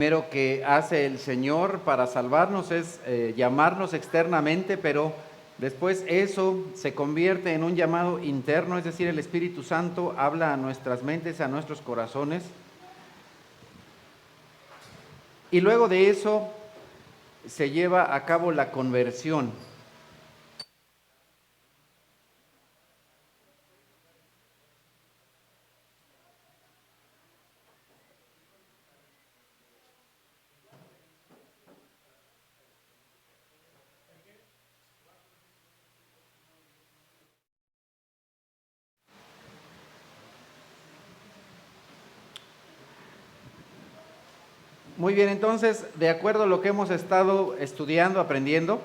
Primero que hace el Señor para salvarnos es llamarnos externamente, pero después eso se convierte en un llamado interno, es decir, el Espíritu Santo habla a nuestras mentes, a nuestros corazones. Y luego de eso se lleva a cabo la conversión. Muy bien, entonces, de acuerdo a lo que hemos estado estudiando, aprendiendo,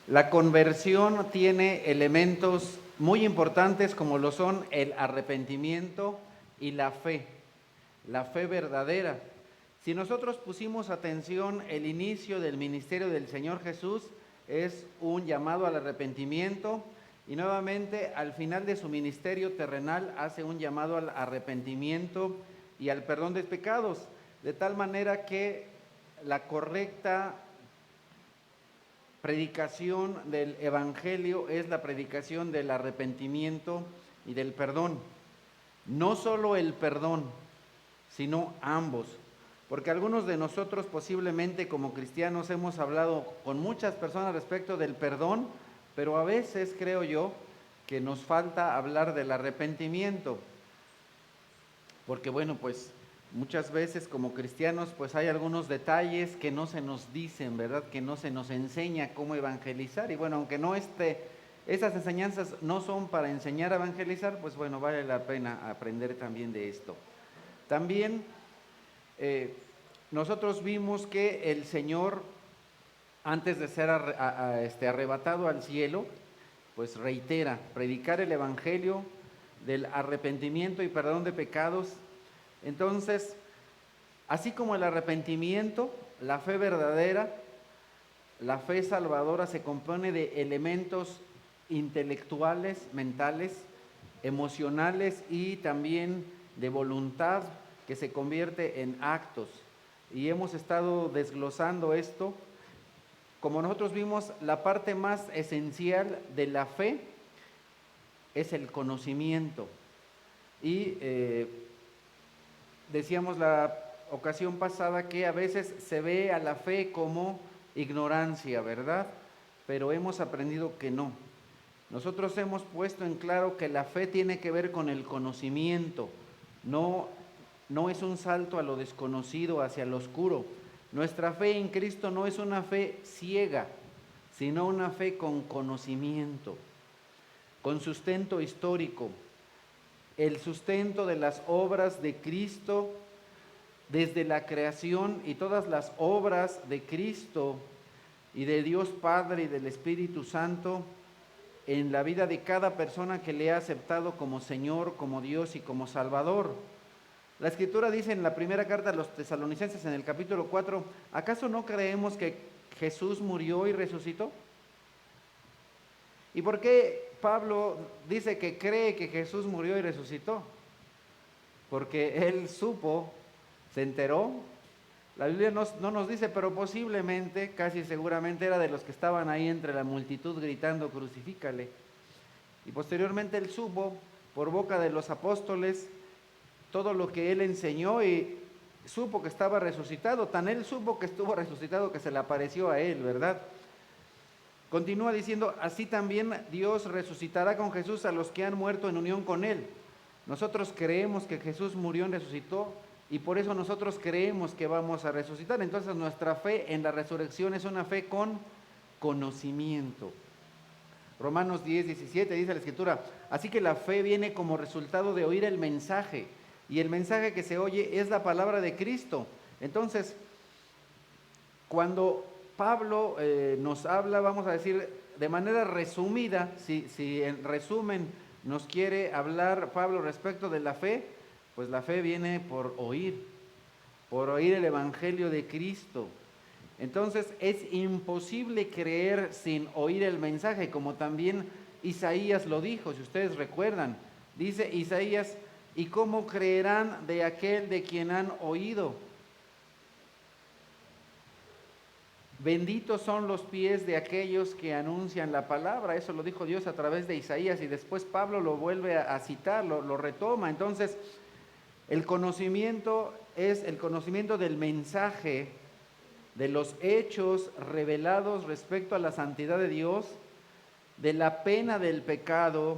la conversión tiene elementos muy importantes como lo son el arrepentimiento y la fe verdadera. Si nosotros pusimos atención, el inicio del ministerio del Señor Jesús es un llamado al arrepentimiento y nuevamente al final de su ministerio terrenal hace un llamado al arrepentimiento y al perdón de pecados, de tal manera que la correcta predicación del Evangelio es la predicación del arrepentimiento y del perdón. No solo el perdón, sino ambos. Porque algunos de nosotros posiblemente como cristianos hemos hablado con muchas personas respecto del perdón, pero a veces creo yo que nos falta hablar del arrepentimiento. Porque bueno, pues muchas veces como cristianos pues hay algunos detalles que no se nos dicen, ¿verdad? Que no se nos enseña cómo evangelizar. Y bueno, aunque no esas enseñanzas no son para enseñar a evangelizar, pues bueno, vale la pena aprender también de esto. También nosotros vimos que el Señor, antes de ser arrebatado al cielo, pues reitera, predicar el Evangelio del arrepentimiento y perdón de pecados. Entonces, así como el arrepentimiento, la fe verdadera, la fe salvadora se compone de elementos intelectuales, mentales, emocionales y también de voluntad que se convierte en actos. Y hemos estado desglosando esto. Como nosotros vimos, la parte más esencial de la fe es el conocimiento. Y decíamos la ocasión pasada que a veces se ve a la fe como ignorancia, ¿verdad? Pero hemos aprendido que no. Nosotros hemos puesto en claro que la fe tiene que ver con el conocimiento, no es un salto a lo desconocido, hacia lo oscuro. Nuestra fe en Cristo no es una fe ciega, sino una fe con conocimiento, con sustento histórico, el sustento de las obras de Cristo desde la creación y todas las obras de Cristo y de Dios Padre y del Espíritu Santo en la vida de cada persona que le ha aceptado como Señor, como Dios y como Salvador. La Escritura dice en la primera carta a los Tesalonicenses en el capítulo 4, ¿acaso no creemos que Jesús murió y resucitó? ¿Y por qué Pablo dice que cree que Jesús murió y resucitó? Porque él supo, se enteró. La Biblia no nos dice, pero posiblemente, casi seguramente era de los que estaban ahí entre la multitud gritando, crucifícale. Y posteriormente él supo, por boca de los apóstoles, todo lo que él enseñó y supo que estaba resucitado. Tan él supo que estuvo resucitado que se le apareció a él, ¿verdad? Continúa diciendo, así también Dios resucitará con Jesús a los que han muerto en unión con él. Nosotros creemos que Jesús murió y resucitó y por eso nosotros creemos que vamos a resucitar. Entonces nuestra fe en la resurrección es una fe con conocimiento. Romanos 10:17 dice la Escritura, así que la fe viene como resultado de oír el mensaje y el mensaje que se oye es la palabra de Cristo. Entonces, cuando Pablo nos habla, vamos a decir de manera resumida, si en resumen nos quiere hablar Pablo respecto de la fe, pues la fe viene por oír el Evangelio de Cristo. Entonces es imposible creer sin oír el mensaje, como también Isaías lo dijo, si ustedes recuerdan. Dice Isaías, ¿y cómo creerán de aquel de quien han oído? Benditos son los pies de aquellos que anuncian la palabra. Eso lo dijo Dios a través de Isaías y después Pablo lo vuelve a citar, lo retoma. Entonces, el conocimiento es el conocimiento del mensaje, de los hechos revelados respecto a la santidad de Dios, de la pena del pecado,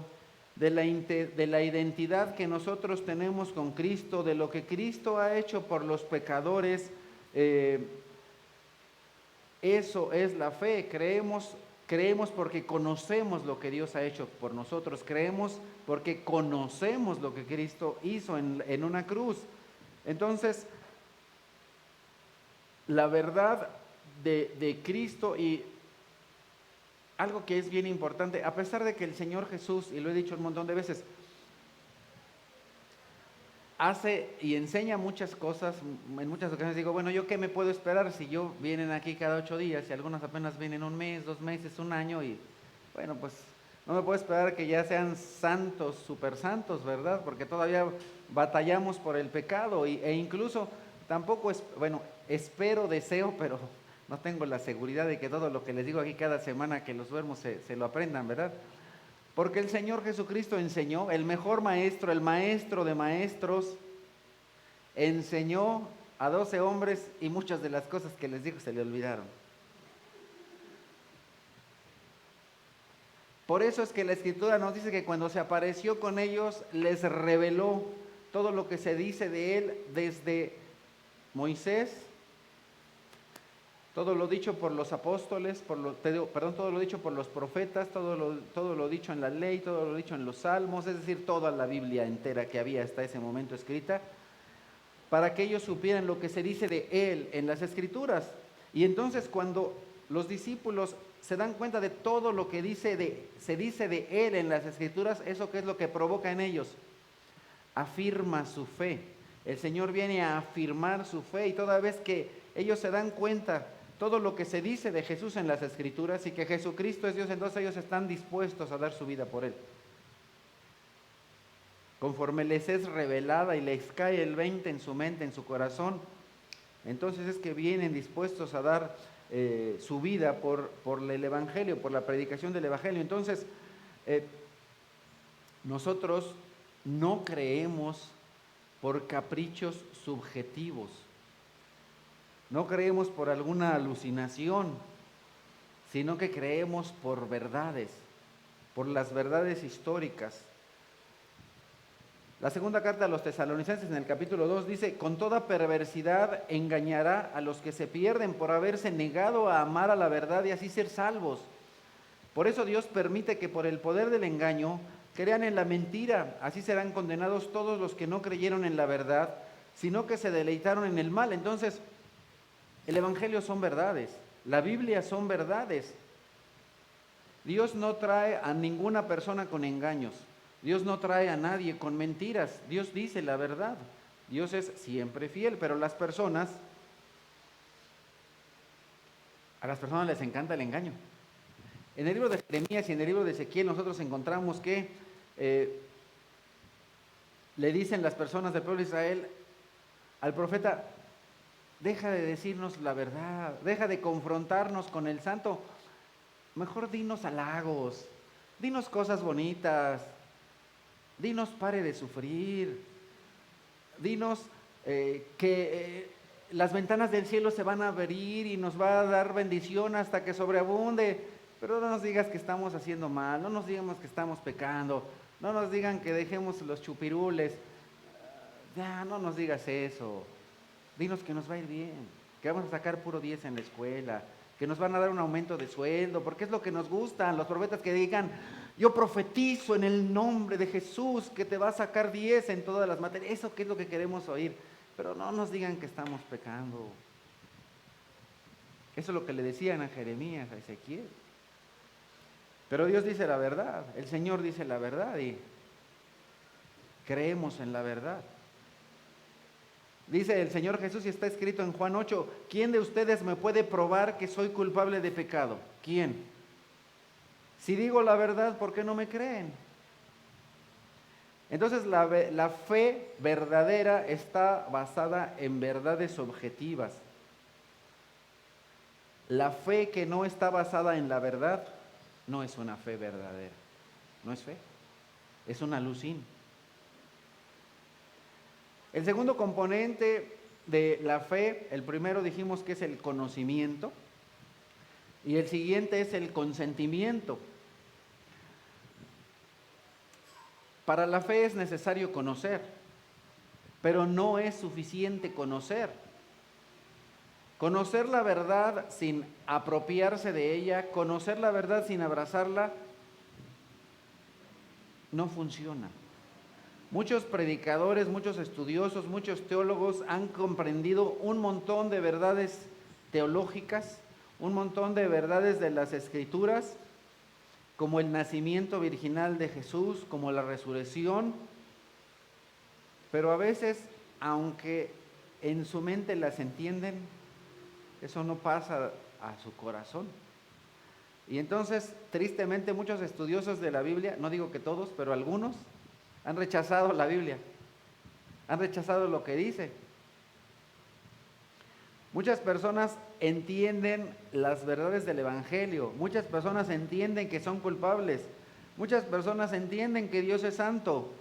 de la identidad que nosotros tenemos con Cristo, de lo que Cristo ha hecho por los pecadores. Eso es la fe. Creemos porque conocemos lo que Dios ha hecho por nosotros. Creemos porque conocemos lo que Cristo hizo en una cruz. Entonces, la verdad de Cristo, y algo que es bien importante, a pesar de que el Señor Jesús, y lo he dicho un montón de veces, hace y enseña muchas cosas, en muchas ocasiones digo, bueno, ¿yo qué me puedo esperar si yo vienen aquí cada 8 días y algunos apenas vienen un mes, 2 meses, un año? Y bueno, pues no me puedo esperar que ya sean santos, super santos, ¿verdad? Porque todavía batallamos por el pecado e incluso tampoco es, bueno, espero, deseo, pero no tengo la seguridad de que todo lo que les digo aquí cada semana que los duermo se lo aprendan, ¿verdad? Porque el Señor Jesucristo enseñó, el mejor maestro, el maestro de maestros, enseñó a 12 hombres y muchas de las cosas que les dijo se le olvidaron. Por eso es que la Escritura nos dice que cuando se apareció con ellos, les reveló todo lo que se dice de él desde Moisés, todo lo dicho por los apóstoles, todo lo dicho por los profetas, todo lo dicho en la ley, todo lo dicho en los salmos, es decir, toda la Biblia entera que había hasta ese momento escrita, para que ellos supieran lo que se dice de él en las Escrituras. Y entonces cuando los discípulos se dan cuenta de todo lo que se dice de él en las Escrituras, ¿eso qué es lo que provoca en ellos? Afirma su fe. El Señor viene a afirmar su fe, y toda vez que ellos se dan cuenta todo lo que se dice de Jesús en las Escrituras y que Jesucristo es Dios, entonces ellos están dispuestos a dar su vida por él. Conforme les es revelada y les cae el 20 en su mente, en su corazón, entonces es que vienen dispuestos a dar su vida por el Evangelio, por la predicación del Evangelio. Entonces, nosotros no creemos por caprichos subjetivos, no creemos por alguna alucinación, sino que creemos por verdades, por las verdades históricas. La segunda carta a los Tesalonicenses en el capítulo 2 dice: con toda perversidad engañará a los que se pierden por haberse negado a amar a la verdad y así ser salvos. Por eso Dios permite que por el poder del engaño crean en la mentira, así serán condenados todos los que no creyeron en la verdad, sino que se deleitaron en el mal. Entonces, el Evangelio son verdades, la Biblia son verdades. Dios no trae a ninguna persona con engaños, Dios no trae a nadie con mentiras, Dios dice la verdad, Dios es siempre fiel, pero a las personas les encanta el engaño. En el libro de Jeremías y en el libro de Ezequiel nosotros encontramos que le dicen las personas del pueblo de Israel al profeta: deja de decirnos la verdad, deja de confrontarnos con el santo, mejor dinos halagos, dinos cosas bonitas, dinos pare de sufrir, dinos que las ventanas del cielo se van a abrir y nos va a dar bendición hasta que sobreabunde, pero no nos digas que estamos haciendo mal, no nos digamos que estamos pecando, no nos digan que dejemos los chupirules, ya no nos digas eso. Dinos que nos va a ir bien, que vamos a sacar puro 10 en la escuela, que nos van a dar un aumento de sueldo, porque es lo que nos gustan los profetas, que digan: yo profetizo en el nombre de Jesús que te va a sacar 10 en todas las materias. Eso que es lo que queremos oír, pero no nos digan que estamos pecando. Eso es lo que le decían a Jeremías, a Ezequiel. Pero Dios dice la verdad, el Señor dice la verdad y creemos en la verdad. Dice el Señor Jesús, y está escrito en Juan 8, ¿quién de ustedes me puede probar que soy culpable de pecado? ¿Quién? Si digo la verdad, ¿por qué no me creen? Entonces la fe verdadera está basada en verdades objetivas. La fe que no está basada en la verdad no es una fe verdadera. No es fe, es una alucín. El segundo componente de la fe, el primero dijimos que es el conocimiento y el siguiente es el consentimiento. Para la fe es necesario conocer, pero no es suficiente conocer. Conocer la verdad sin apropiarse de ella, conocer la verdad sin abrazarla, no funciona. Muchos predicadores, muchos estudiosos, muchos teólogos han comprendido un montón de verdades teológicas, un montón de verdades de las Escrituras, como el nacimiento virginal de Jesús, como la resurrección, pero a veces, aunque en su mente las entienden, eso no pasa a su corazón. Y entonces, tristemente, muchos estudiosos de la Biblia, no digo que todos, pero algunos, han rechazado la Biblia, han rechazado lo que dice. Muchas personas entienden las verdades del Evangelio, muchas personas entienden que son culpables, muchas personas entienden que Dios es santo,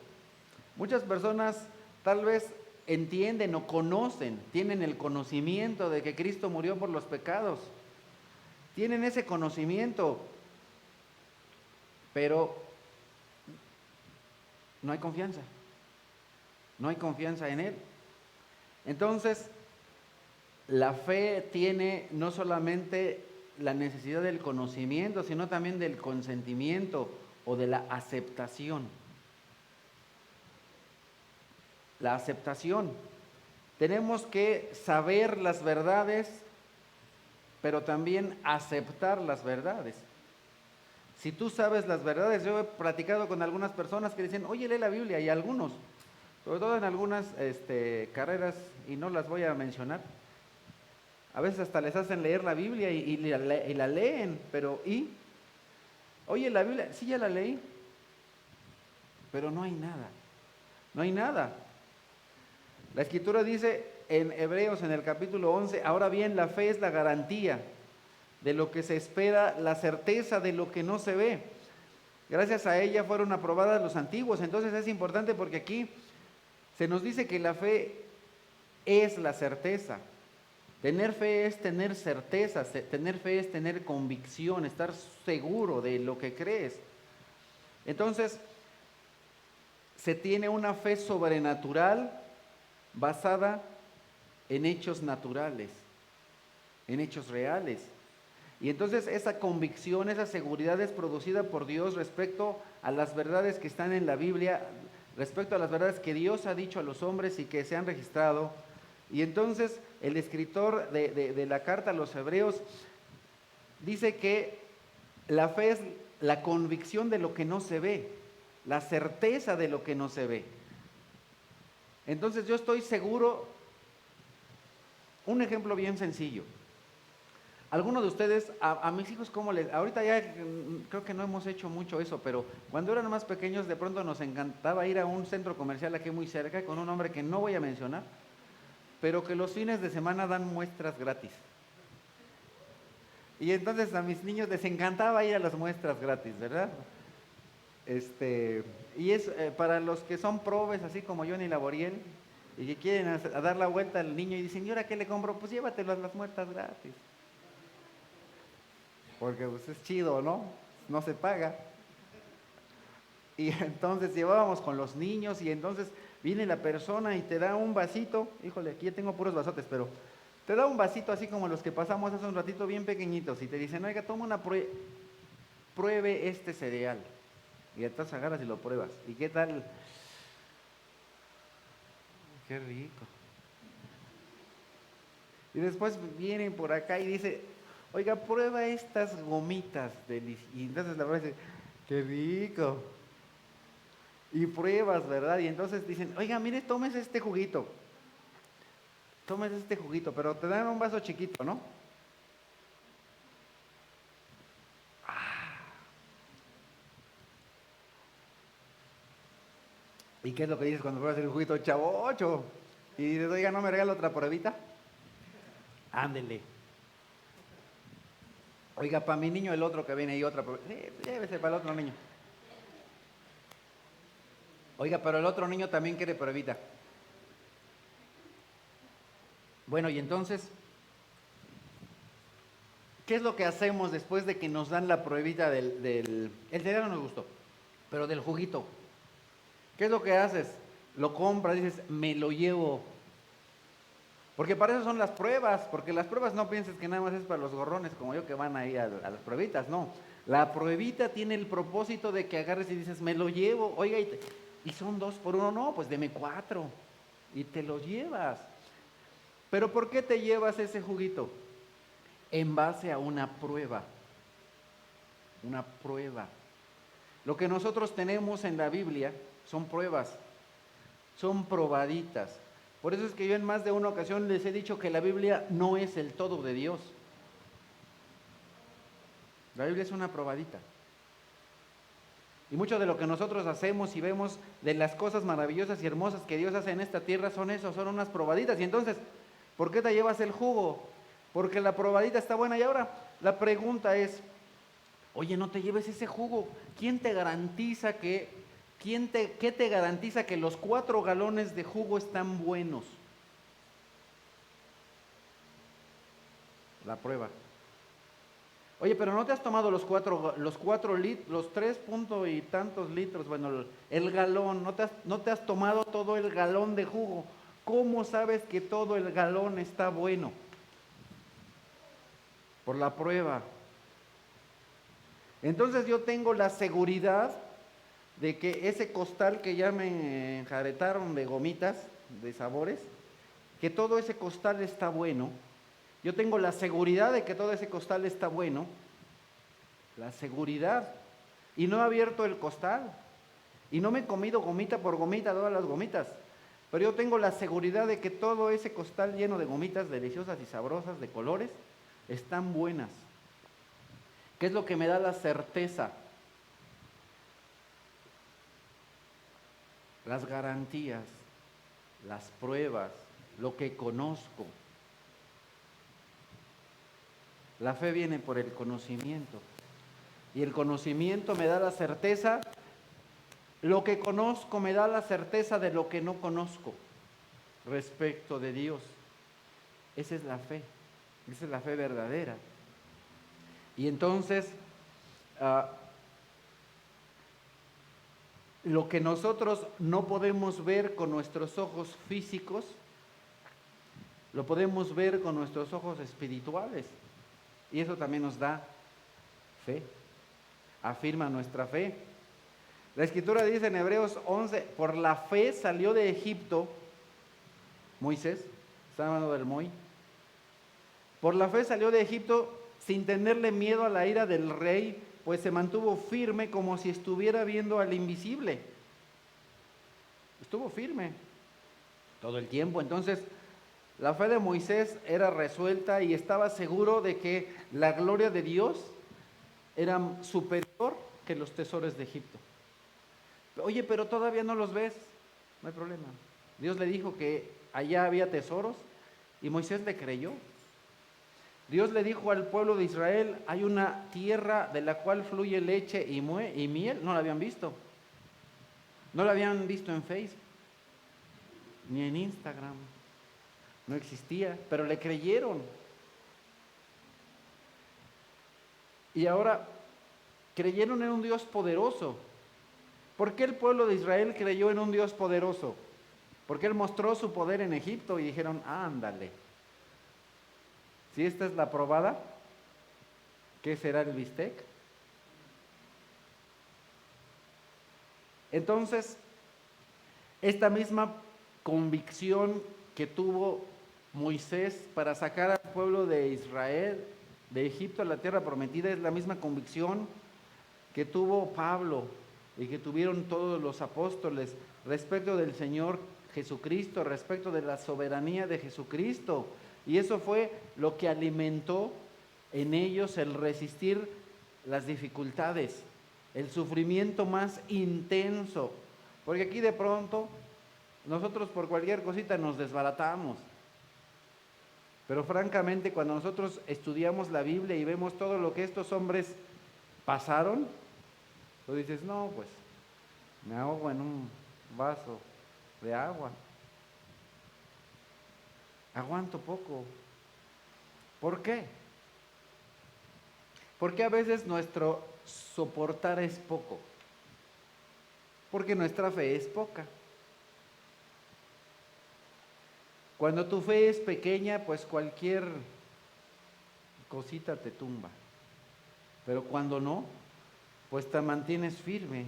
muchas personas tal vez entienden o conocen, tienen el conocimiento de que Cristo murió por los pecados, tienen ese conocimiento, pero no hay confianza, no hay confianza en Él. Entonces, la fe tiene no solamente la necesidad del conocimiento, sino también del consentimiento o de la aceptación. La aceptación. Tenemos que saber las verdades, pero también aceptar las verdades. Si tú sabes las verdades, yo he platicado con algunas personas que dicen, oye, lee la Biblia, y algunos, sobre todo en algunas carreras, y no las voy a mencionar, a veces hasta les hacen leer la Biblia y la leen, pero ¿y? Oye, la Biblia, sí ya la leí, pero no hay nada, no hay nada. La Escritura dice en Hebreos, en el capítulo 11, ahora bien, la fe es la garantía de lo que se espera, la certeza de lo que no se ve. Gracias a ella fueron aprobadas los antiguos. Entonces es importante porque aquí se nos dice que la fe es la certeza. Tener fe es tener certeza, tener fe es tener convicción, estar seguro de lo que crees. Entonces, se tiene una fe sobrenatural basada en hechos naturales, en hechos reales. Y entonces esa convicción, esa seguridad es producida por Dios respecto a las verdades que están en la Biblia, respecto a las verdades que Dios ha dicho a los hombres y que se han registrado. Y entonces el escritor de la carta a los Hebreos dice que la fe es la convicción de lo que no se ve, la certeza de lo que no se ve. Entonces yo estoy seguro, un ejemplo bien sencillo. Algunos de ustedes, a mis hijos, ¿cómo les...? Ahorita ya creo que no hemos hecho mucho eso, pero cuando eran más pequeños de pronto nos encantaba ir a un centro comercial aquí muy cerca con un hombre que no voy a mencionar, pero que los fines de semana dan muestras gratis. Y entonces a mis niños les encantaba ir a las muestras gratis, ¿verdad? Y es para los que son probes, así como Johnny Laboriel, y que quieren a dar la vuelta al niño y dicen, ¿y ahora qué le compro? Pues llévatelo a las muestras gratis. Porque pues es chido, ¿no? No se paga. Y entonces llevábamos con los niños y entonces viene la persona y te da un vasito, híjole, aquí ya tengo puros vasotes, pero te da un vasito así como los que pasamos hace un ratito, bien pequeñitos, y te dicen, oiga, toma una pruebe este cereal. Y entonces agarras y lo pruebas. ¿Y qué tal? Qué rico. Y después vienen por acá y dice, oiga, prueba estas gomitas. Y entonces la verdad dice, qué rico. Y pruebas, ¿verdad? Y entonces dicen, oiga, mire, tómese este juguito. Tómese este juguito, pero te dan un vaso chiquito, ¿no? ¿Y qué es lo que dices cuando pruebas el juguito? Chavocho. Y dices, oiga, ¿no me regala otra pruebita? Ándele. Oiga, para mi niño el otro que viene y otra, llévese para el otro niño. Oiga, pero el otro niño también quiere pruebita. Bueno, y entonces, ¿qué es lo que hacemos después de que nos dan la pruebita el cereal no nos gustó, pero del juguito? ¿Qué es lo que haces? Lo compras, dices, me lo llevo. Porque para eso son las pruebas, porque las pruebas no pienses que nada más es para los gorrones como yo que van ahí a las pruebitas, no. La pruebita tiene el propósito de que agarres y dices, me lo llevo, oiga, y son 2 por 1, no, pues deme 4 y te lo llevas. Pero ¿por qué te llevas ese juguito? En base a una prueba. Una prueba. Lo que nosotros tenemos en la Biblia son pruebas, son probaditas. Por eso es que yo en más de una ocasión les he dicho que la Biblia no es el todo de Dios. La Biblia es una probadita. Y mucho de lo que nosotros hacemos y vemos de las cosas maravillosas y hermosas que Dios hace en esta tierra son eso, son unas probaditas. Y entonces, ¿por qué te llevas el jugo? Porque la probadita está buena. Y ahora la pregunta es, oye, no te lleves ese jugo. ¿Quién te garantiza qué te garantiza que los 4 galones de jugo están buenos? La prueba. Oye, pero no te has tomado los 3 punto y tantos litros, bueno, el galón, no te has tomado todo el galón de jugo. ¿Cómo sabes que todo el galón está bueno? Por la prueba. Entonces yo tengo la seguridad de que ese costal que ya me enjaretaron de gomitas, de sabores, que todo ese costal está bueno. Yo tengo la seguridad de que todo ese costal está bueno. La seguridad. Y no he abierto el costal. Y no me he comido gomita por gomita todas las gomitas. Pero yo tengo la seguridad de que todo ese costal lleno de gomitas deliciosas y sabrosas de colores están buenas. ¿Qué es lo que me da la certeza? Las garantías, las pruebas, lo que conozco. La fe viene por el conocimiento. Y el conocimiento me da la certeza, lo que conozco me da la certeza de lo que no conozco respecto de Dios. Esa es la fe verdadera. Y entonces, lo que nosotros no podemos ver con nuestros ojos físicos, lo podemos ver con nuestros ojos espirituales. Y eso también nos da fe, afirma nuestra fe. La Escritura dice en Hebreos 11, por la fe salió de Egipto Moisés, está hablando del Moy. Por la fe salió de Egipto sin tenerle miedo a la ira del rey, pues se mantuvo firme como si estuviera viendo al invisible. Estuvo firme todo el tiempo. Entonces, la fe de Moisés era resuelta y estaba seguro de que la gloria de Dios era superior que los tesoros de Egipto. Oye, pero todavía no los ves. No hay problema. Dios le dijo que allá había tesoros y Moisés le creyó. Dios le dijo al pueblo de Israel, hay una tierra de la cual fluye leche y miel. No la habían visto. No la habían visto en Facebook, ni en Instagram. No existía, pero le creyeron. Y ahora creyeron en un Dios poderoso. ¿Por qué el pueblo de Israel creyó en un Dios poderoso? Porque Él mostró su poder en Egipto y dijeron, ándale. Si esta es la probada, ¿qué será el bistec? Entonces, esta misma convicción que tuvo Moisés para sacar al pueblo de Israel de Egipto a la tierra prometida es la misma convicción que tuvo Pablo y que tuvieron todos los apóstoles respecto del Señor Jesucristo, respecto de la soberanía de Jesucristo. Y eso fue lo que alimentó en ellos el resistir las dificultades, el sufrimiento más intenso. Porque aquí de pronto nosotros por cualquier cosita nos desbaratamos. Pero francamente, cuando nosotros estudiamos la Biblia y vemos todo lo que estos hombres pasaron, tú dices, no, pues me ahogo en un vaso de agua. Aguanto poco. ¿Por qué? Porque a veces nuestro soportar es poco. Porque nuestra fe es poca. Cuando tu fe es pequeña, pues cualquier cosita te tumba. Pero cuando no, pues te mantienes firme.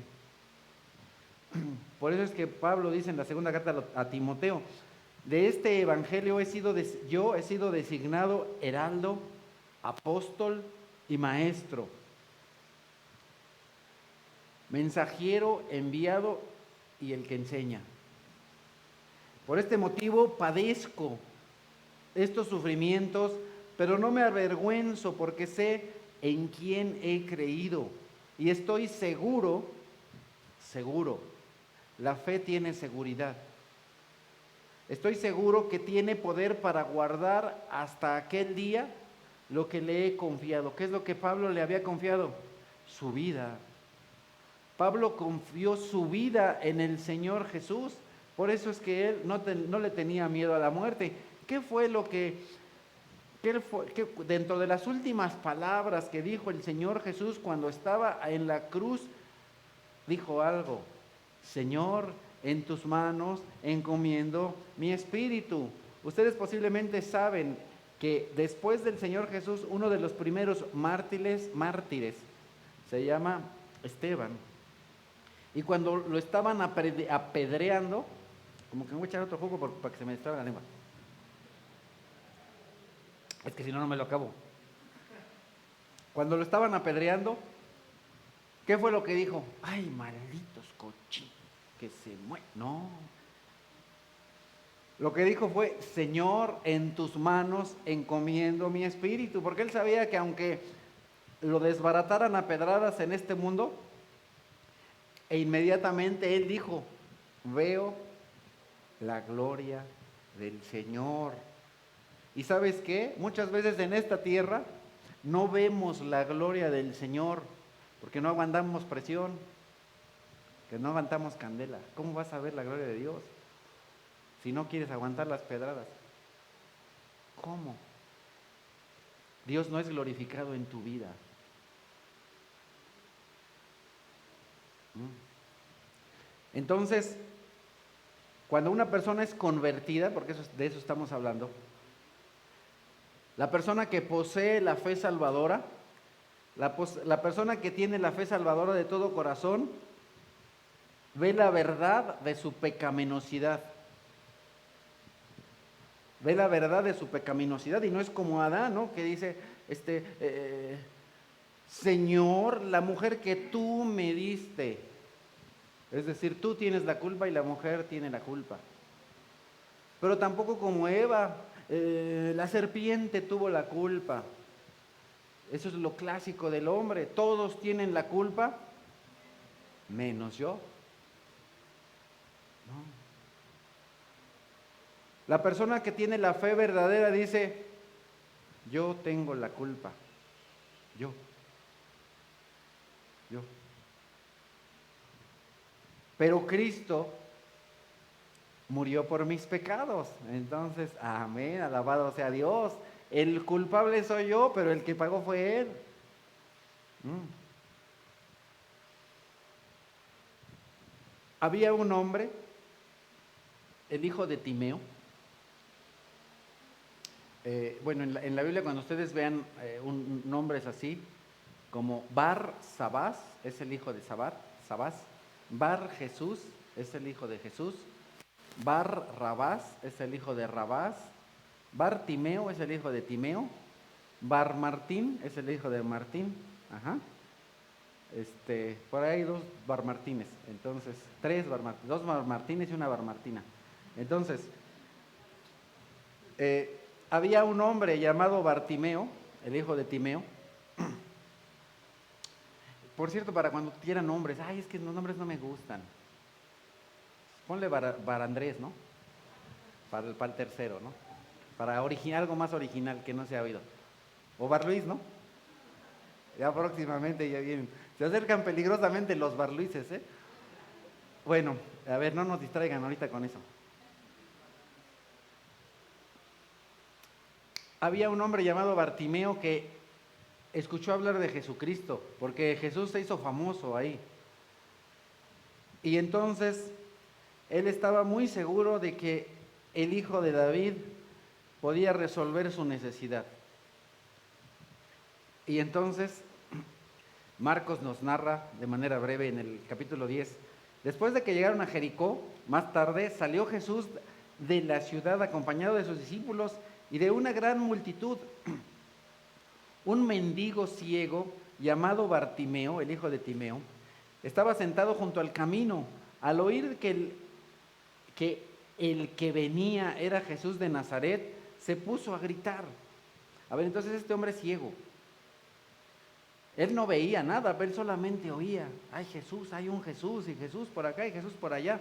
Por eso es que Pablo dice en la segunda carta a Timoteo, de este evangelio yo he sido designado heraldo, apóstol y maestro, mensajero, enviado y el que enseña. Por este motivo padezco estos sufrimientos, pero no me avergüenzo porque sé en quién he creído y estoy seguro, la fe tiene seguridad. Estoy seguro que tiene poder para guardar hasta aquel día lo que le he confiado. ¿Qué es lo que Pablo le había confiado? Su vida. Pablo confió su vida en el Señor Jesús. Por eso es que él no le tenía miedo a la muerte. ¿Qué fue lo que dentro de las últimas palabras que dijo el Señor Jesús cuando estaba en la cruz? Dijo algo: Señor, en tus manos encomiendo mi espíritu. Ustedes posiblemente saben que después del Señor Jesús, uno de los primeros mártires se llama Esteban. Y cuando lo estaban apedreando, como que me voy a echar otro jugo para que se me destrabe la lengua. Es que si no, no me lo acabo. Cuando lo estaban apedreando, ¿qué fue lo que dijo? Ay, malditos cochinos, que se mueren. No. Lo que dijo fue: Señor, en tus manos encomiendo mi espíritu. Porque él sabía que aunque lo desbarataran a pedradas en este mundo, e inmediatamente él dijo: veo la gloria del Señor. ¿Y sabes qué? Muchas veces en esta tierra no vemos la gloria del Señor porque no aguantamos presión, que no aguantamos candela. ¿Cómo vas a ver la gloria de Dios si no quieres aguantar las pedradas? ¿Cómo? Dios no es glorificado en tu vida. Entonces, cuando una persona es convertida, porque de eso estamos hablando, la persona que posee la fe salvadora, la persona que tiene la fe salvadora de todo corazón, ve la verdad de su pecaminosidad. Ve la verdad de su pecaminosidad y no es como Adán, ¿no? Que dice, Señor, la mujer que tú me diste. Es decir, tú tienes la culpa y la mujer tiene la culpa. Pero tampoco como Eva, la serpiente tuvo la culpa. Eso es lo clásico del hombre. Todos tienen la culpa, menos yo. No. La persona que tiene la fe verdadera dice: yo tengo la culpa. Yo. Pero Cristo murió por mis pecados. Entonces, amén, alabado sea Dios. El culpable soy yo, pero el que pagó fue Él. Había un hombre, el hijo de Timeo. En la Biblia, cuando ustedes vean nombres así, como Bar Sabás, es el hijo de Sabás. Bar Jesús es el hijo de Jesús. Bar Rabás es el hijo de Rabás. Bar Timeo es el hijo de Timeo. Bar Martín es el hijo de Martín. Ajá. Por ahí hay 2 Bar Martínez. Entonces, 3 Bar Martínez, 2 Bar Martínez y una Bar Martina. Entonces, había un hombre llamado Bartimeo, el hijo de Timeo. Por cierto, para cuando quieran nombres, es que los nombres no me gustan. Ponle Bar Andrés, ¿no? Para el tercero, ¿no? para algo más original que no se ha oído. O Barluis, ¿no? Ya próximamente ya vienen. Se acercan peligrosamente los Barluises, ¿eh? Bueno, a ver, no nos distraigan ahorita con eso. Había un hombre llamado Bartimeo que escuchó hablar de Jesucristo, porque Jesús se hizo famoso ahí. Y entonces él estaba muy seguro de que el hijo de David podía resolver su necesidad. Y entonces Marcos nos narra de manera breve en el capítulo 10, después de que llegaron a Jericó, más tarde salió Jesús de la ciudad acompañado de sus discípulos y de una gran multitud. Un mendigo ciego llamado Bartimeo, el hijo de Timeo, estaba sentado junto al camino. Al oír que el que venía era Jesús de Nazaret, se puso a gritar. A ver, entonces este hombre es ciego. Él no veía nada, pero él solamente oía. Hay Jesús, hay un Jesús, y Jesús por acá y Jesús por allá.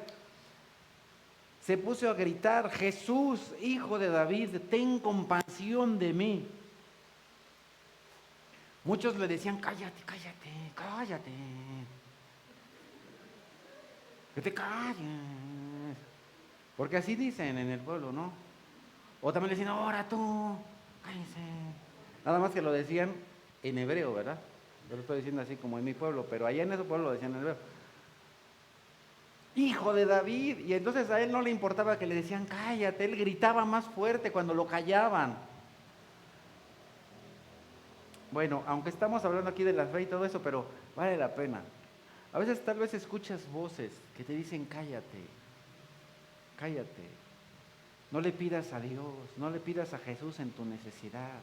Se puso a gritar: Jesús, hijo de David, ten compasión de mí. Muchos le decían: cállate, cállate, cállate, que te calles. Porque así dicen en el pueblo, ¿no? O también le decían: ahora tú, cállense. Nada más que lo decían en hebreo, ¿verdad? Yo lo estoy diciendo así como en mi pueblo, pero allá en ese pueblo lo decían en hebreo. Hijo de David. Y entonces a él no le importaba que le decían cállate, él gritaba más fuerte cuando lo callaban. Bueno, aunque estamos hablando aquí de la fe y todo eso, pero vale la pena. A veces tal vez escuchas voces que te dicen cállate, cállate. No le pidas a Dios, no le pidas a Jesús en tu necesidad.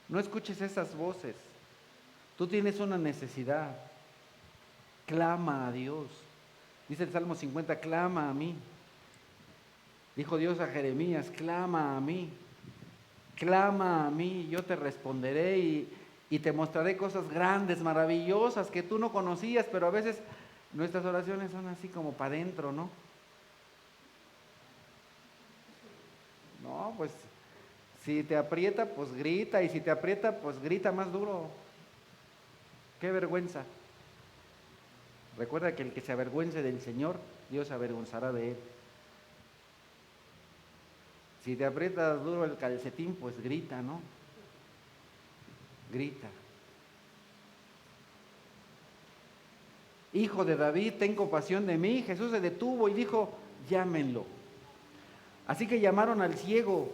No escuches esas voces. Tú tienes una necesidad. Clama a Dios. Dice el Salmo 50, clama a mí. Dijo Dios a Jeremías, clama a mí. Clama a mí, yo te responderé y te mostraré cosas grandes, maravillosas que tú no conocías, pero a veces nuestras oraciones son así como para adentro, ¿no? No, pues si te aprieta, pues grita, y si te aprieta, pues grita más duro. Qué vergüenza. Recuerda que el que se avergüence del Señor, Dios se avergonzará de él. Si te aprietas duro el calcetín, pues grita, ¿no? Grita. Hijo de David, ten compasión de mí. Jesús se detuvo y dijo, llámenlo. Así que llamaron al ciego.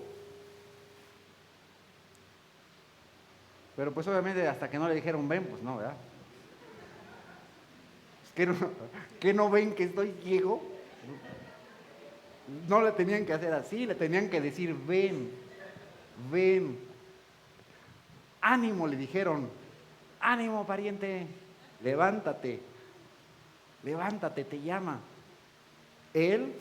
Pero pues obviamente hasta que no le dijeron ven, pues no, ¿verdad? ¿Que no ven que estoy ciego? No le tenían que hacer así, le tenían que decir ven, ven. Ánimo, le dijeron. Ánimo, pariente, levántate, levántate, te llama. Él,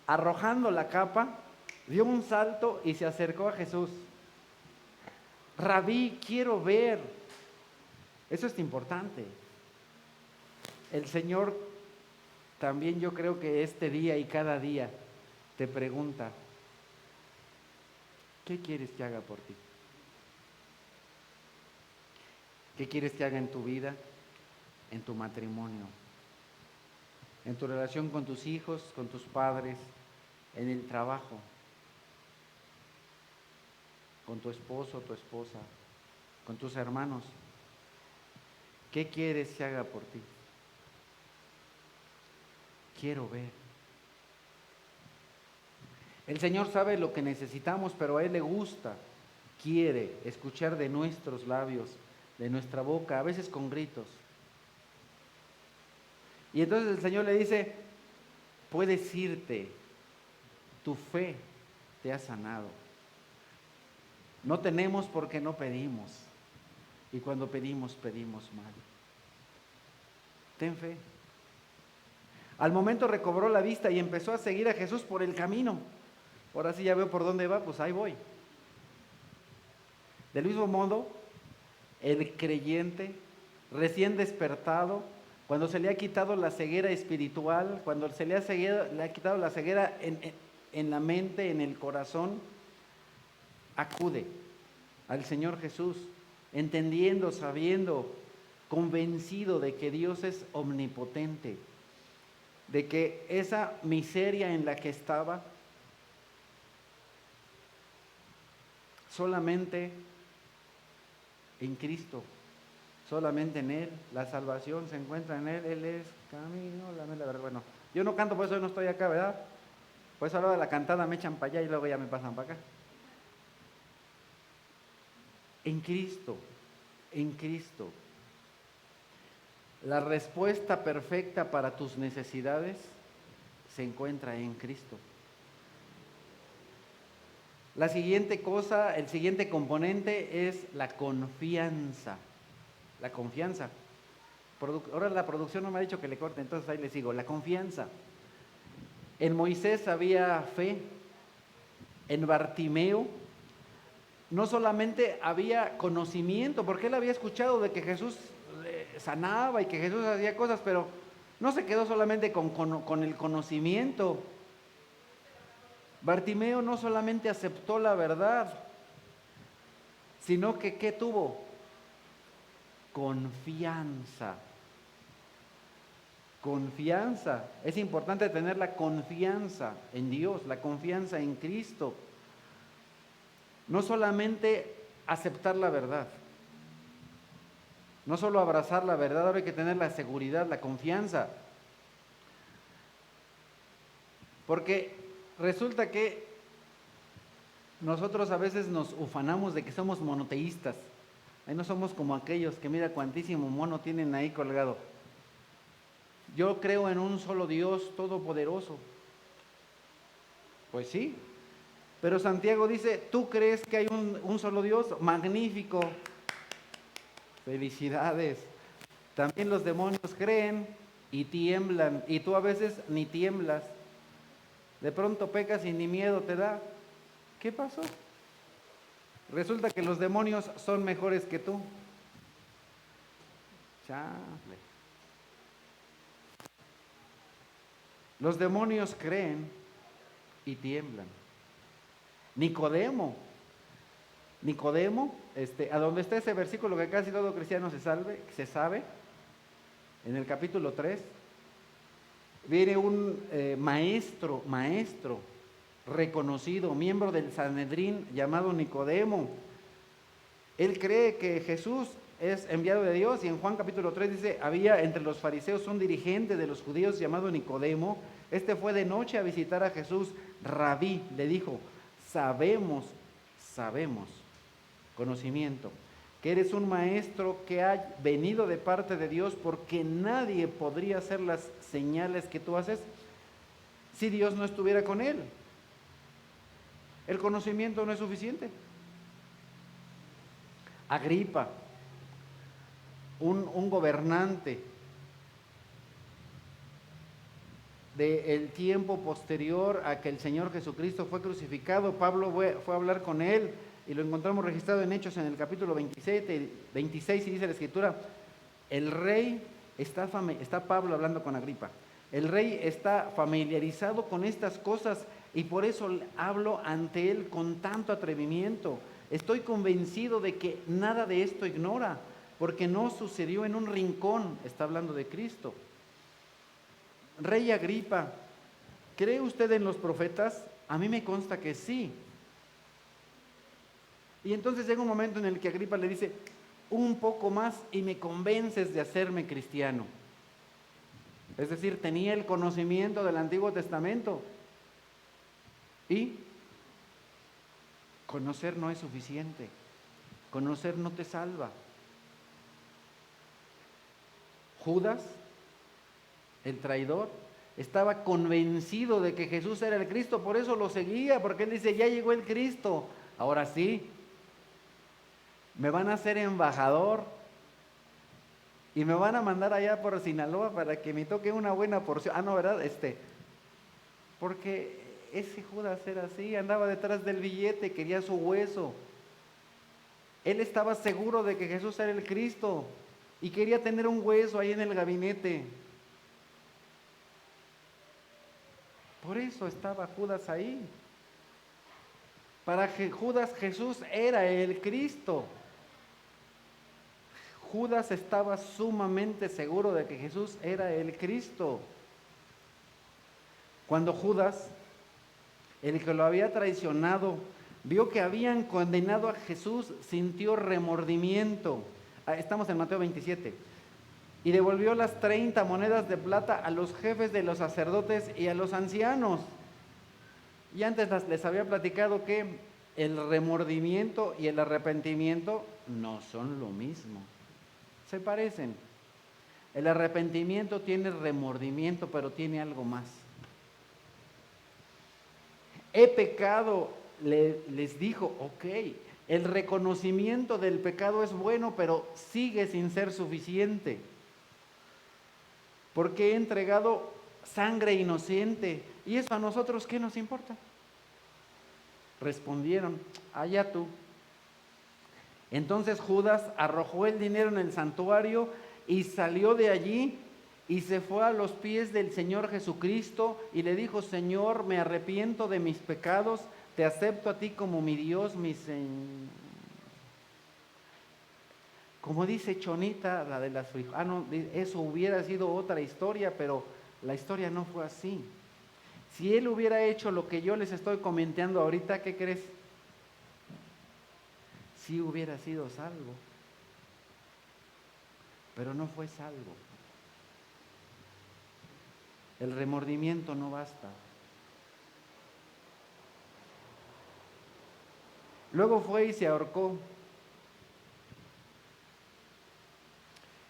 arrojando la capa, dio un salto y se acercó a Jesús. Rabí, quiero ver. Eso es importante. El Señor también, yo creo que este día y cada día te pregunta, ¿qué quieres que haga por ti? ¿Qué quieres que haga en tu vida, en tu matrimonio, en tu relación con tus hijos, con tus padres, en el trabajo, con tu esposo, tu esposa, con tus hermanos? ¿Qué quieres que haga por ti? Quiero ver. El Señor sabe lo que necesitamos, pero a Él le gusta, quiere escuchar de nuestros labios, de nuestra boca, a veces con gritos. Y entonces el Señor le dice, puedes irte, tu fe te ha sanado. No tenemos porque no pedimos, y cuando pedimos, pedimos mal. Ten fe. Al momento recobró la vista y empezó a seguir a Jesús por el camino. Ahora sí ya veo por dónde va, pues ahí voy. Del mismo modo, el creyente recién despertado, cuando se le ha quitado la ceguera espiritual, cuando se le ha quitado la ceguera en la mente, en el corazón, acude al Señor Jesús, entendiendo, sabiendo, convencido de que Dios es omnipotente, de que esa miseria en la que estaba, solamente en Cristo, solamente en Él, la salvación se encuentra en Él. Él es camino, la verdad. Bueno, yo no canto, por eso no estoy acá, ¿verdad? Por eso a la hora de la cantada me echan para allá y luego ya me pasan para acá. En Cristo, en Cristo. La respuesta perfecta para tus necesidades se encuentra en Cristo. La siguiente cosa, el siguiente componente es la confianza. La confianza. Ahora la producción no me ha dicho que le corte, entonces ahí le sigo. La confianza. En Moisés había fe. En Bartimeo no solamente había conocimiento, porque él había escuchado de que Jesús sanaba y que Jesús hacía cosas, pero no se quedó solamente con el conocimiento. Bartimeo no solamente aceptó la verdad, sino que ¿qué tuvo? Confianza. Confianza. Es importante tener la confianza en Dios, la confianza en Cristo. No solamente aceptar la verdad, no solo abrazar la verdad, ahora hay que tener la seguridad, la confianza. Porque resulta que nosotros a veces nos ufanamos de que somos monoteístas. Ahí no somos como aquellos que mira cuantísimo mono tienen ahí colgado. Yo creo en un solo Dios todopoderoso. Pues sí, pero Santiago dice, ¿tú crees que hay un solo Dios? Magnífico. Felicidades. También los demonios creen y tiemblan, y tú a veces ni tiemblas. De pronto pecas y ni miedo te da. ¿Qué pasó? Resulta que los demonios son mejores que tú. Chale. Los demonios creen y tiemblan. Nicodemo, a donde está ese versículo que casi todo cristiano se sabe, en el capítulo 3, viene un maestro reconocido, miembro del Sanedrín, llamado Nicodemo. Él cree que Jesús es enviado de Dios, y en Juan capítulo 3 dice, había entre los fariseos un dirigente de los judíos llamado Nicodemo. Este fue de noche a visitar a Jesús. Rabí, le dijo, sabemos, conocimiento, que eres un maestro que ha venido de parte de Dios, porque nadie podría hacer las señales que tú haces si Dios no estuviera con él. El conocimiento no es suficiente. Agripa, un gobernante del tiempo posterior a que el Señor Jesucristo fue crucificado, Pablo fue a hablar con él y lo encontramos registrado en Hechos en el capítulo 26 y dice la Escritura, el rey, está Pablo hablando con Agripa, el rey está familiarizado con estas cosas y por eso hablo ante él con tanto atrevimiento. Estoy convencido de que nada de esto ignora, porque no sucedió en un rincón. Está hablando de Cristo. Rey Agripa, ¿cree usted en los profetas? A mí me consta que sí. Y entonces llega un momento en el que Agripa le dice, un poco más y me convences de hacerme cristiano. Es decir, tenía el conocimiento del Antiguo Testamento. Y conocer no es suficiente. Conocer no te salva. Judas, el traidor, estaba convencido de que Jesús era el Cristo, por eso lo seguía, porque él dice, ya llegó el Cristo, ahora sí, me van a hacer embajador y me van a mandar allá por Sinaloa para que me toque una buena porción. Ah, no, ¿verdad? Porque ese Judas era así, andaba detrás del billete, quería su hueso. Él estaba seguro de que Jesús era el Cristo y quería tener un hueso ahí en el gabinete. Por eso estaba Judas ahí. Para Judas, Jesús era el Cristo. Judas estaba sumamente seguro de que Jesús era el Cristo. Cuando Judas, el que lo había traicionado, vio que habían condenado a Jesús, sintió remordimiento. Estamos en Mateo 27. Y devolvió las 30 monedas de plata a los jefes de los sacerdotes y a los ancianos. Y antes les había platicado que el remordimiento y el arrepentimiento no son lo mismo. Se parecen. El arrepentimiento tiene remordimiento, pero tiene algo más. He pecado, les dijo, ok, el reconocimiento del pecado es bueno, pero sigue sin ser suficiente. Porque he entregado sangre inocente. ¿Y eso a nosotros qué nos importa? Respondieron, allá tú. Entonces Judas arrojó el dinero en el santuario y salió de allí y se fue a los pies del Señor Jesucristo y le dijo, Señor, me arrepiento de mis pecados, te acepto a ti como mi Dios, mi Señor. Como dice Chonita, la de las frijoles, no, eso hubiera sido otra historia, pero la historia no fue así. Si él hubiera hecho lo que yo les estoy comentando ahorita, ¿qué crees? Sí hubiera sido salvo, pero no fue salvo. El remordimiento no basta. Luego fue y se ahorcó.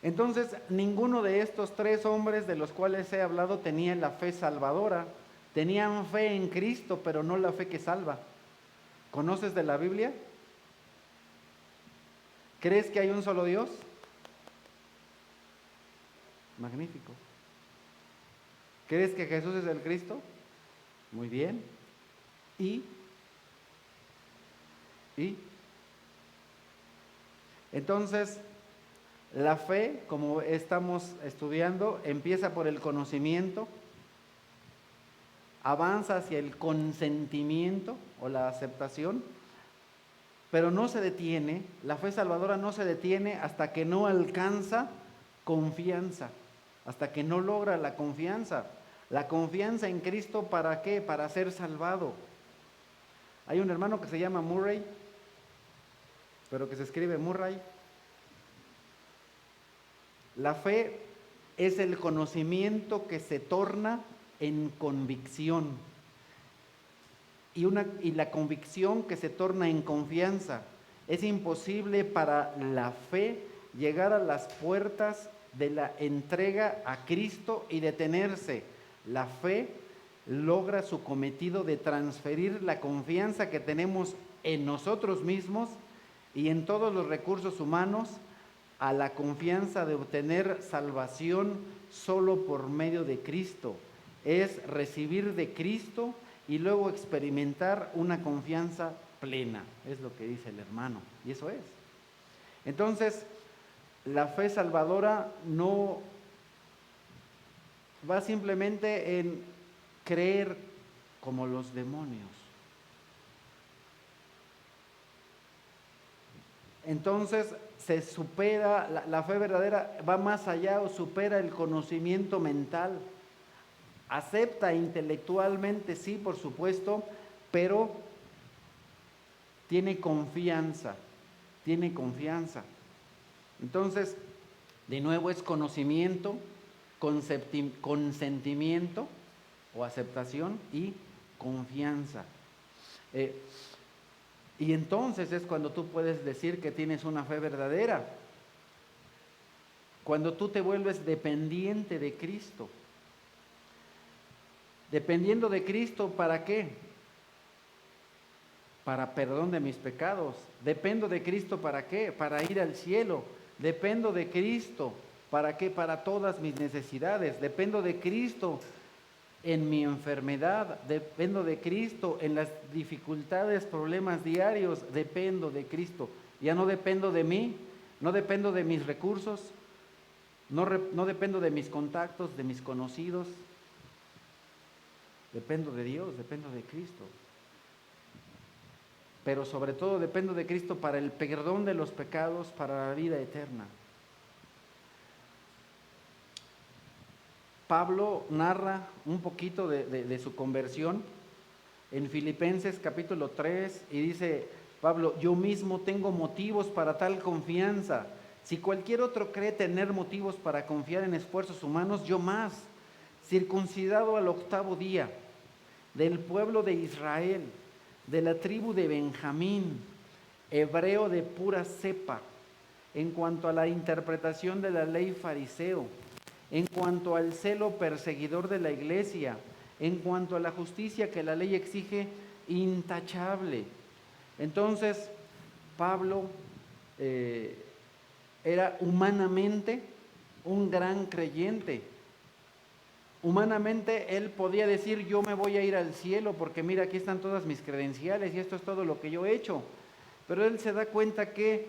Entonces, ninguno de estos 3 hombres de los cuales he hablado tenía la fe salvadora. Tenían fe en Cristo, pero no la fe que salva. ¿Conoces de la Biblia? ¿Crees que hay un solo Dios? Magnífico. ¿Crees que Jesús es el Cristo? Muy bien. ¿Y? Entonces, la fe, como estamos estudiando, empieza por el conocimiento, avanza hacia el consentimiento o la aceptación, pero no se detiene, la fe salvadora no se detiene hasta que no alcanza confianza, hasta que no logra la confianza. La confianza en Cristo, ¿para qué? Para ser salvado. Hay un hermano que se llama Murray, pero que se escribe Murray. La fe es el conocimiento que se torna en convicción y la convicción que se torna en confianza. Es imposible para la fe llegar a las puertas de la entrega a Cristo y detenerse. La fe logra su cometido de transferir la confianza que tenemos en nosotros mismos y en todos los recursos humanos a la confianza de obtener salvación solo por medio de Cristo. Es recibir de Cristo y luego experimentar una confianza plena, es lo que dice el hermano, y eso es. Entonces, la fe salvadora no va simplemente en creer como los demonios. Entonces se supera, la fe verdadera va más allá o supera el conocimiento mental. Acepta intelectualmente, sí, por supuesto, pero tiene confianza, tiene confianza. Entonces, de nuevo es conocimiento, consentimiento o aceptación y confianza. Y entonces es cuando tú puedes decir que tienes una fe verdadera. Cuando tú te vuelves dependiente de Cristo. Dependiendo de Cristo, ¿para qué? Para perdón de mis pecados. Dependo de Cristo, ¿para qué? Para ir al cielo. Dependo de Cristo, ¿para qué? Para todas mis necesidades. Dependo de Cristo en mi enfermedad. Dependo de Cristo en las dificultades, problemas diarios. Dependo de Cristo. Ya no dependo de mí, no dependo de mis recursos, no dependo de mis contactos, de mis conocidos. Dependo de Dios, dependo de Cristo. pero sobre todo dependo de Cristo para el perdón de los pecados, para la vida eterna. Pablo narra un poquito de su conversión en Filipenses capítulo 3 y dice Pablo: yo mismo tengo motivos para tal confianza. Si cualquier otro cree tener motivos para confiar en esfuerzos humanos, yo más, circuncidado al 8º día, del pueblo de Israel, de la tribu de Benjamín, hebreo de pura cepa, en cuanto a la interpretación de la ley fariseo, en cuanto al celo perseguidor de la iglesia, en cuanto a la justicia que la ley exige, intachable. Entonces, Pablo era humanamente un gran creyente. Humanamente él podía decir: yo me voy a ir al cielo porque mira, aquí están todas mis credenciales y esto es todo lo que yo he hecho. Pero él se da cuenta que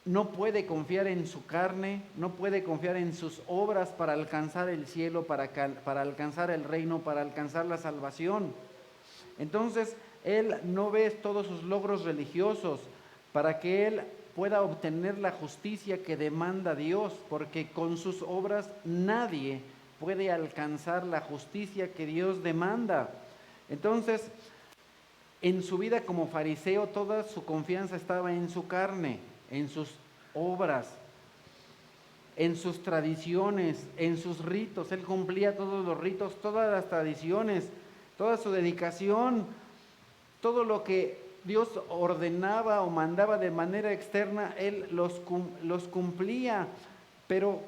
no puede confiar en su carne, no puede confiar en sus obras para alcanzar el cielo, para alcanzar el reino, para alcanzar la salvación. Entonces, él no ve todos sus logros religiosos para que él pueda obtener la justicia que demanda Dios, porque con sus obras nadie puede alcanzar la justicia que Dios demanda. Entonces, en su vida como fariseo, toda su confianza estaba en su carne, en sus obras, en sus tradiciones, en sus ritos. Él cumplía todos los ritos, todas las tradiciones, toda su dedicación, todo lo que Dios ordenaba o mandaba de manera externa, él los cumplía, pero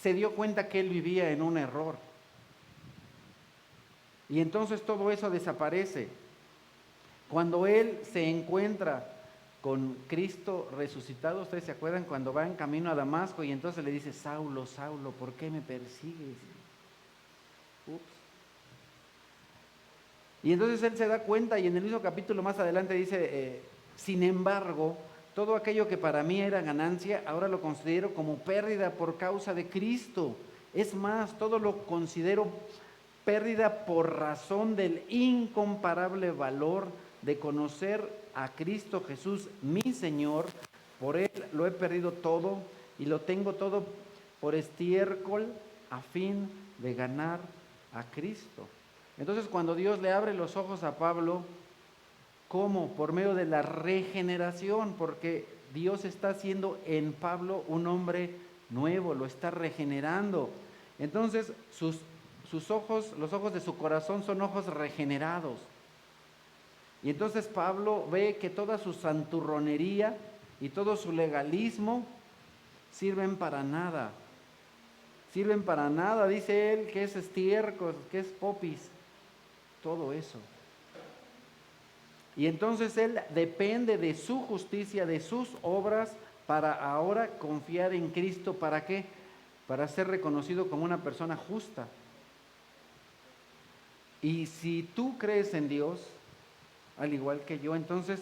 se dio cuenta que él vivía en un error. Y entonces todo eso desaparece. Cuando él se encuentra con Cristo resucitado, ustedes se acuerdan cuando va en camino a Damasco y entonces le dice: Saulo, Saulo, ¿por qué me persigues? Ups. Y entonces él se da cuenta y en el mismo capítulo más adelante dice: sin embargo, todo aquello que para mí era ganancia, ahora lo considero como pérdida por causa de Cristo. Es más, todo lo considero pérdida por razón del incomparable valor de conocer a Cristo Jesús, mi Señor. Por Él lo he perdido todo y lo tengo todo por estiércol a fin de ganar a Cristo. Entonces, cuando Dios le abre los ojos a Pablo, ¿cómo? Por medio de la regeneración, porque Dios está haciendo en Pablo un hombre nuevo, lo está regenerando. Entonces, sus ojos, los ojos de su corazón son ojos regenerados. Y entonces Pablo ve que toda su santurronería y todo su legalismo sirven para nada. Sirven para nada, dice él, que es estiércol, que es popis, todo eso. Y entonces él depende de su justicia, de sus obras, para ahora confiar en Cristo. ¿Para qué? Para ser reconocido como una persona justa. Y si tú crees en Dios, al igual que yo, entonces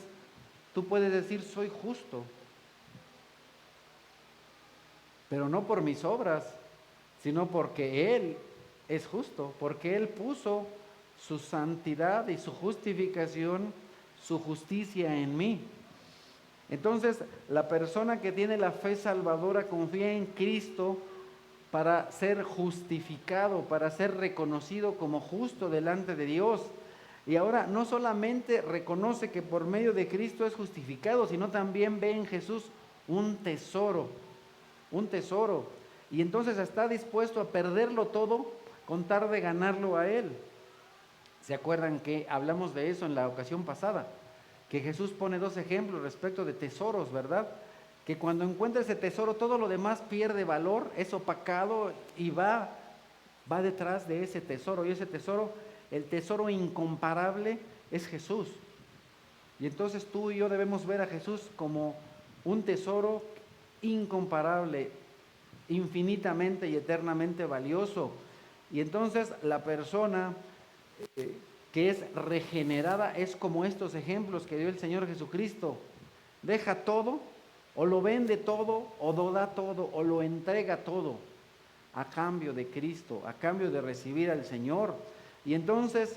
tú puedes decir: soy justo, pero no por mis obras, sino porque Él es justo, porque Él puso su santidad y su justificación, su justicia en mí. Entonces, la persona que tiene la fe salvadora confía en Cristo para ser justificado, para ser reconocido como justo delante de Dios. Y ahora no solamente reconoce que por medio de Cristo es justificado, sino también ve en Jesús un tesoro, un tesoro. Y entonces está dispuesto a perderlo todo con tal de ganarlo a Él. ¿Se acuerdan que hablamos de eso en la ocasión pasada? Que Jesús pone 2 ejemplos respecto de tesoros, ¿verdad? Que cuando encuentra ese tesoro, todo lo demás pierde valor, es opacado y va detrás de ese tesoro. Y ese tesoro, el tesoro incomparable, es Jesús. Y entonces tú y yo debemos ver a Jesús como un tesoro incomparable, infinitamente y eternamente valioso. Y entonces la persona que es regenerada es como estos ejemplos que dio el Señor Jesucristo. Deja todo, o lo vende todo, o lo da todo, o lo entrega todo a cambio de Cristo, a cambio de recibir al Señor. Y entonces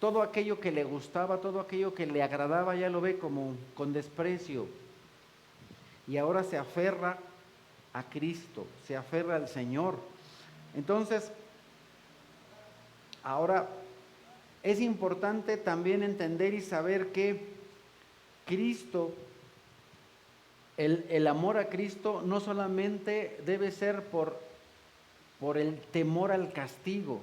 todo aquello que le gustaba, todo aquello que le agradaba, ya lo ve como con desprecio. Y ahora se aferra a Cristo, se aferra al Señor. Entonces, ahora es importante también entender y saber que Cristo, el amor a Cristo no solamente debe ser por el temor al castigo.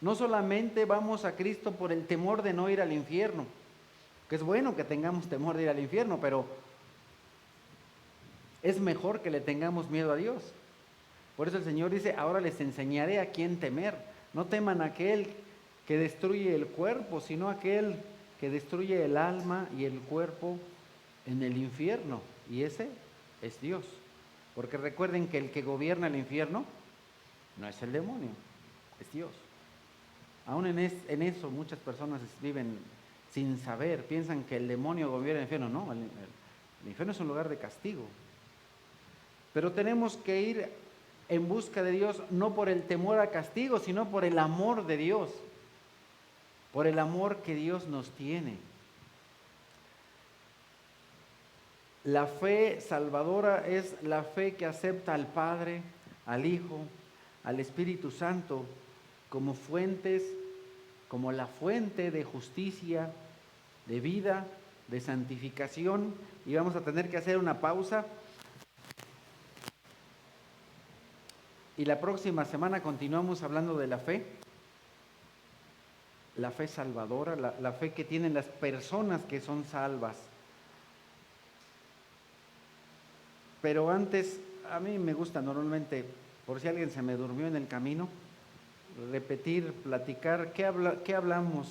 No solamente vamos a Cristo por el temor de no ir al infierno, que es bueno que tengamos temor de ir al infierno, pero es mejor que le tengamos miedo a Dios. Por eso el Señor dice, ahora les enseñaré a quién temer. No teman a aquel que destruye el cuerpo, sino a aquel que destruye el alma y el cuerpo en el infierno. Y ese es Dios. Porque recuerden que el que gobierna el infierno no es el demonio, es Dios. Aún en eso muchas personas viven sin saber, piensan que el demonio gobierna el infierno. No, el infierno es un lugar de castigo. Pero tenemos que ir en busca de Dios no por el temor a castigo, sino por el amor de Dios, por el amor que Dios nos tiene. La fe salvadora es la fe que acepta al Padre, al Hijo, al Espíritu Santo como fuentes, como la fuente de justicia, de vida, de santificación. Y vamos a tener que hacer una pausa. Y la próxima semana continuamos hablando de la fe salvadora, la fe que tienen las personas que son salvas. Pero antes, a mí me gusta normalmente, por si alguien se me durmió en el camino, repetir, platicar, ¿qué hablamos?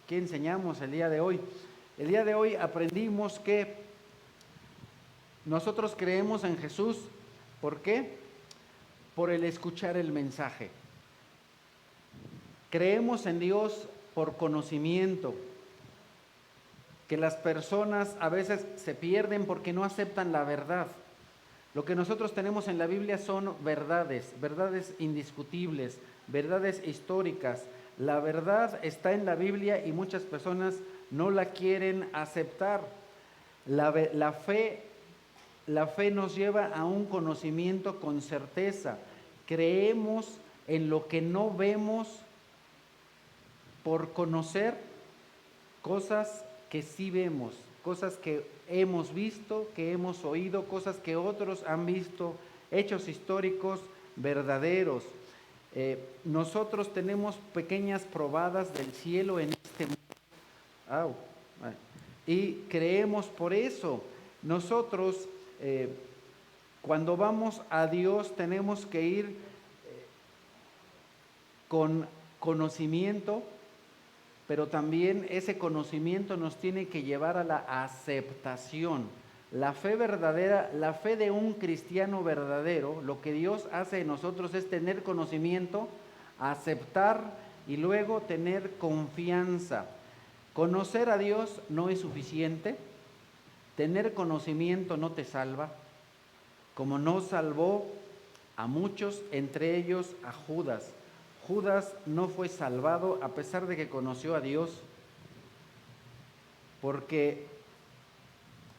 ¿Qué enseñamos el día de hoy? El día de hoy aprendimos que nosotros creemos en Jesús. ¿Por qué? Por el escuchar el mensaje. Creemos en Dios por conocimiento, que las personas a veces se pierden porque no aceptan la verdad. Lo que nosotros tenemos en la Biblia son verdades indiscutibles, verdades históricas. La verdad está en la Biblia y muchas personas no la quieren aceptar. La fe nos lleva a un conocimiento con certeza. Creemos en lo que no vemos por conocer cosas que sí vemos, cosas que hemos visto, que hemos oído, cosas que otros han visto, hechos históricos verdaderos. Nosotros tenemos pequeñas probadas del cielo en este mundo. Y creemos por eso. Nosotros, cuando vamos a Dios, tenemos que ir con conocimiento, pero también ese conocimiento nos tiene que llevar a la aceptación. La fe verdadera, la fe de un cristiano verdadero, lo que Dios hace en nosotros es tener conocimiento, aceptar y luego tener confianza. Conocer a Dios no es suficiente. Tener conocimiento no te salva, como no salvó a muchos, entre ellos a Judas. Judas no fue salvado a pesar de que conoció a Dios, porque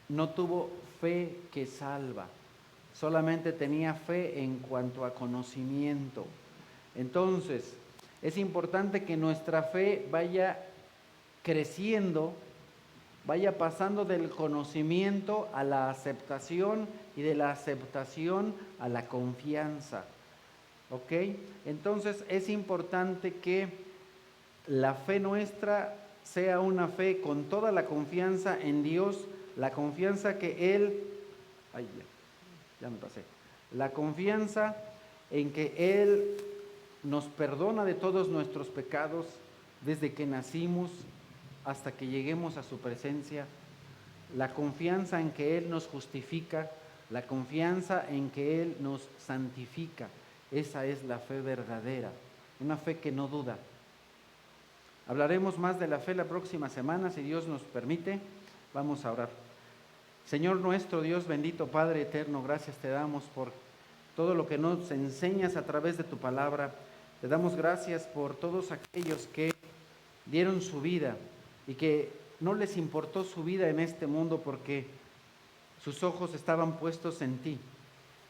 no tuvo fe que salva, solamente tenía fe en cuanto a conocimiento. Entonces, es importante que nuestra fe vaya creciendo, vaya pasando del conocimiento a la aceptación y de la aceptación a la confianza. ¿Ok? Entonces es importante que la fe nuestra sea una fe con toda la confianza en Dios, la confianza que Él, la confianza en que Él nos perdona de todos nuestros pecados desde que nacimos hasta que lleguemos a su presencia, la confianza en que Él nos justifica, la confianza en que Él nos santifica. Esa es la fe verdadera, una fe que no duda. Hablaremos más de la fe la próxima semana, si Dios nos permite. Vamos a orar. Señor nuestro Dios bendito, Padre eterno, gracias te damos por todo lo que nos enseñas a través de tu palabra. Te damos gracias por todos aquellos que dieron su vida y que no les importó su vida en este mundo porque sus ojos estaban puestos en ti,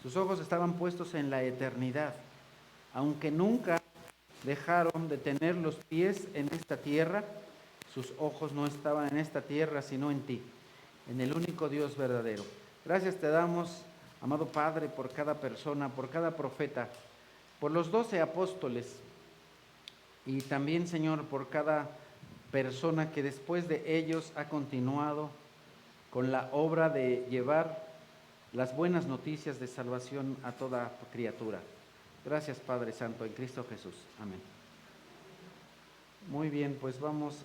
sus ojos estaban puestos en la eternidad, aunque nunca dejaron de tener los pies en esta tierra, sus ojos no estaban en esta tierra, sino en ti, en el único Dios verdadero. Gracias te damos, amado Padre, por cada persona, por cada profeta, por los 12 apóstoles y también, Señor, por cada persona que después de ellos ha continuado con la obra de llevar las buenas noticias de salvación a toda criatura. Gracias, Padre Santo, en Cristo Jesús. Amén. Muy bien, pues vamos